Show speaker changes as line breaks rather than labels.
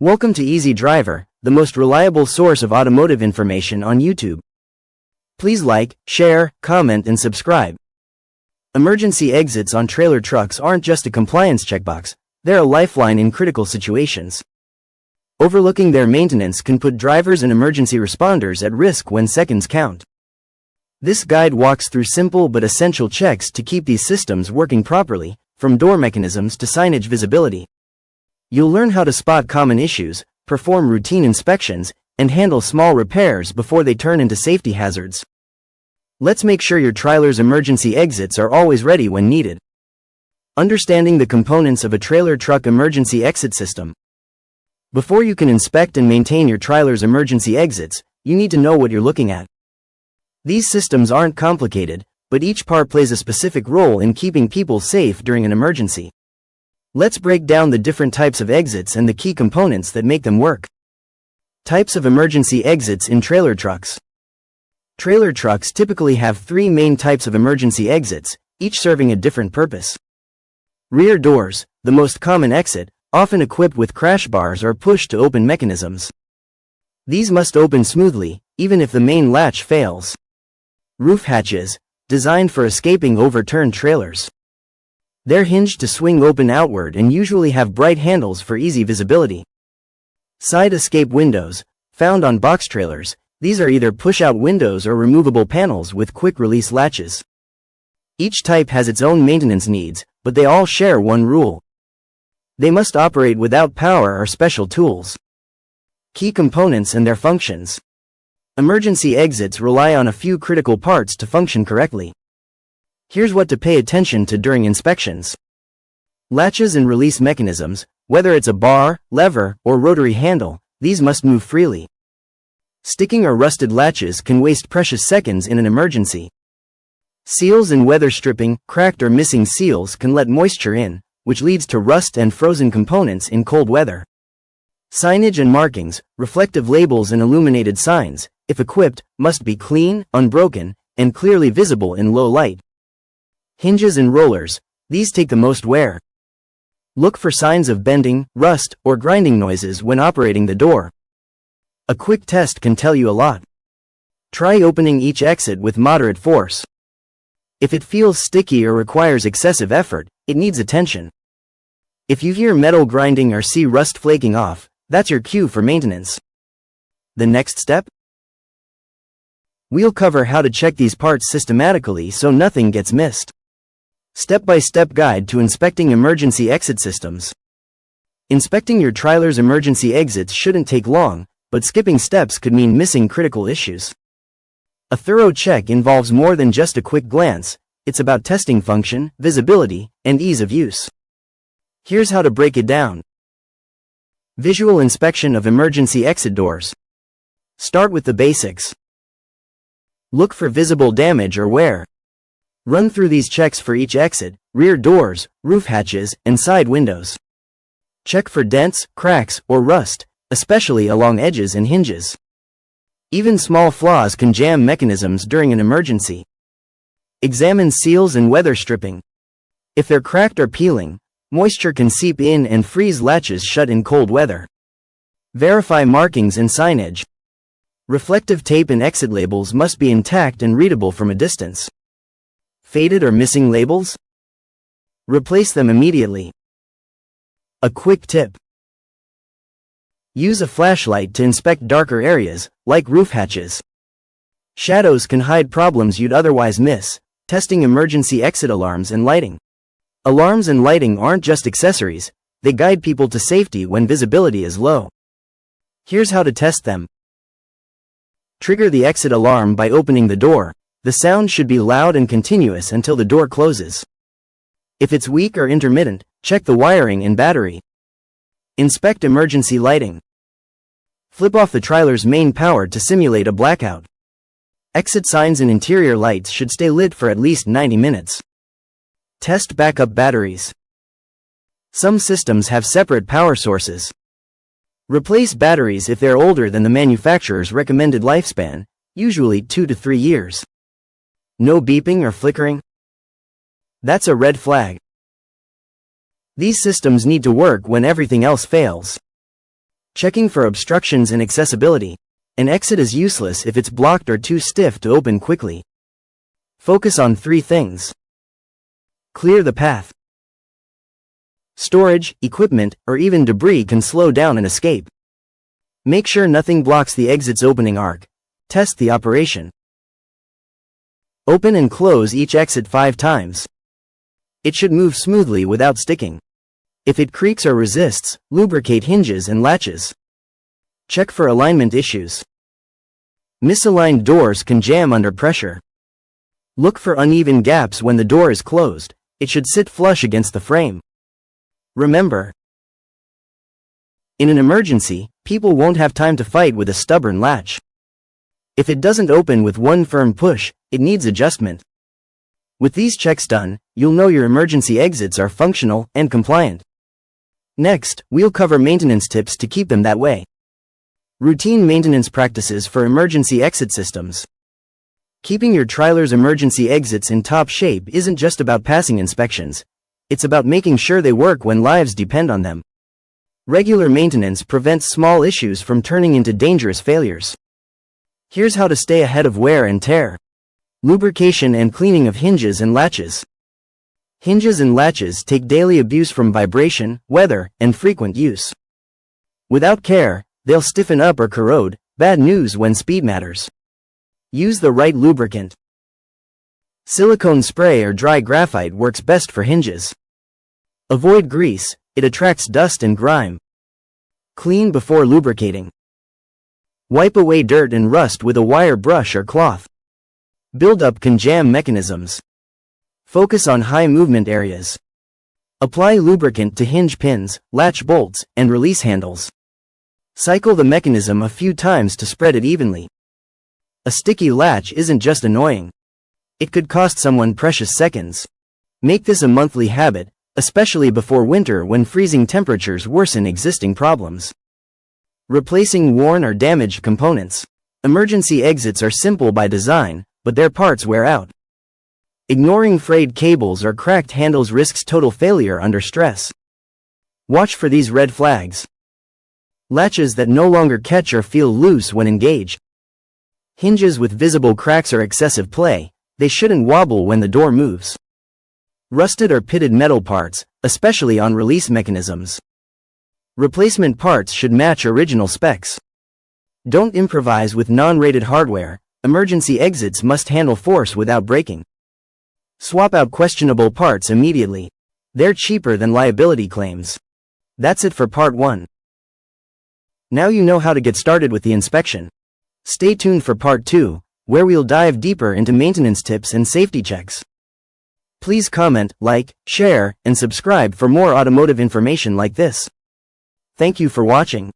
Welcome to Easy Driver, the most reliable source of automotive information on YouTube. Please like, share, comment, and subscribe. Emergency exits on trailer trucks aren't just a compliance checkbox, they're a lifeline in critical situations. Overlooking their maintenance can put drivers and emergency responders at risk when seconds count. This guide walks through simple but essential checks to keep these systems working properly, from door mechanisms to signage visibility. You'll learn how to spot common issues, perform routine inspections, and handle small repairs before they turn into safety hazards. Let's make sure your trailer's emergency exits are always ready when needed. Understanding the components of a trailer truck emergency exit system. Before you can inspect and maintain your trailer's emergency exits, you need to know what you're looking at. These systems aren't complicated, but each part plays a specific role in keeping people safe during an emergency. Let's break down the different types of exits and the key components that make them work. Types of emergency exits in trailer trucks. Trailer trucks typically have three main types of emergency exits, each serving a different purpose. Rear doors, the most common exit, often equipped with crash bars or push-to-open mechanisms. These must open smoothly, even if the main latch fails. Roof hatches, designed for escaping overturned trailers. They're hinged to swing open outward and usually have bright handles for easy visibility. Side escape windows, found on box trailers, these are either push-out windows or removable panels with quick-release latches. Each type has its own maintenance needs, but they all share one rule. They must operate without power or special tools. Key components and their functions. Emergency exits rely on a few critical parts to function correctly. Here's what to pay attention to during inspections. Latches and release mechanisms, whether it's a bar, lever, or rotary handle, these must move freely. Sticking or rusted latches can waste precious seconds in an emergency. Seals and weather stripping, cracked or missing seals can let moisture in, which leads to rust and frozen components in cold weather. Signage and markings, reflective labels and illuminated signs, if equipped, must be clean, unbroken, and clearly visible in low light. Hinges and rollers, these take the most wear. Look for signs of bending, rust, or grinding noises when operating the door. A quick test can tell you a lot. Try opening each exit with moderate force. If it feels sticky or requires excessive effort, it needs attention. If you hear metal grinding or see rust flaking off, that's your cue for maintenance. The next step? We'll cover how to check these parts systematically so nothing gets missed. Step-by-step guide to inspecting emergency exit systems. Inspecting your trailer's emergency exits shouldn't take long, but skipping steps could mean missing critical issues. A thorough check involves more than just a quick glance, it's about testing function, visibility, and ease of use. Here's how to break it down. Visual inspection of emergency exit doors. Start with the basics. Look for visible damage or wear. Run through these checks for each exit, rear doors, roof hatches, and side windows. Check for dents, cracks, or rust, especially along edges and hinges. Even small flaws can jam mechanisms during an emergency. Examine seals and weather stripping. If they're cracked or peeling, moisture can seep in and freeze latches shut in cold weather. Verify markings and signage. Reflective tape and exit labels must be intact and readable from a distance. Faded or missing labels? Replace them immediately. A quick tip. Use a flashlight to inspect darker areas, like roof hatches. Shadows can hide problems you'd otherwise miss. Testing emergency exit alarms and lighting. Alarms and lighting aren't just accessories, they guide people to safety when visibility is low. Here's how to test them. Trigger the exit alarm by opening the door. The sound should be loud and continuous until the door closes. If it's weak or intermittent, check the wiring and battery. Inspect emergency lighting. Flip off the trailer's main power to simulate a blackout. Exit signs and interior lights should stay lit for at least 90 minutes. Test backup batteries. Some systems have separate power sources. Replace batteries if they're older than the manufacturer's recommended lifespan, usually 2 to 3 years. No beeping or flickering? That's a red flag. These systems need to work when everything else fails. Checking for obstructions and accessibility. An exit is useless if it's blocked or too stiff to open quickly. Focus on 3 things. Clear the path. Storage, equipment, or even debris can slow down an escape. Make sure nothing blocks the exit's opening arc. Test the operation. Open and close each exit 5 times. It should move smoothly without sticking. If it creaks or resists, lubricate hinges and latches. Check for alignment issues. Misaligned doors can jam under pressure. Look for uneven gaps when the door is closed. It should sit flush against the frame. Remember, in an emergency, people won't have time to fight with a stubborn latch. If it doesn't open with one firm push, it needs adjustment. With these checks done, you'll know your emergency exits are functional and compliant. Next, we'll cover maintenance tips to keep them that way. Routine maintenance practices for emergency exit systems. Keeping your trailer's emergency exits in top shape isn't just about passing inspections. It's about making sure they work when lives depend on them. Regular maintenance prevents small issues from turning into dangerous failures. Here's how to stay ahead of wear and tear. Lubrication and cleaning of hinges and latches. Hinges and latches take daily abuse from vibration, weather, and frequent use. Without care, they'll stiffen up or corrode. Bad news when speed matters. Use the right lubricant. Silicone spray or dry graphite works best for hinges. Avoid grease, it attracts dust and grime. Clean before lubricating. Wipe away dirt and rust with a wire brush or cloth. Buildup can jam mechanisms. Focus on high movement areas. Apply lubricant to hinge pins, latch bolts, and release handles. Cycle the mechanism a few times to spread it evenly. A sticky latch isn't just annoying. It could cost someone precious seconds. Make this a monthly habit, especially before winter when freezing temperatures worsen existing problems. Replacing worn or damaged components. Emergency exits are simple by design, but their parts wear out. Ignoring frayed cables or cracked handles risks total failure under stress. Watch for these red flags. Latches that no longer catch or feel loose when engaged. Hinges with visible cracks or excessive play. They shouldn't wobble when the door moves. Rusted or pitted metal parts, especially on release mechanisms. Replacement parts should match original specs. Don't improvise with non-rated hardware. Emergency exits must handle force without breaking. Swap out questionable parts immediately. They're cheaper than liability claims. That's it for part 1. Now you know how to get started with the inspection. Stay tuned for part 2, where we'll dive deeper into maintenance tips and safety checks. Please comment, like, share, and subscribe for more automotive information like this. Thank you for watching.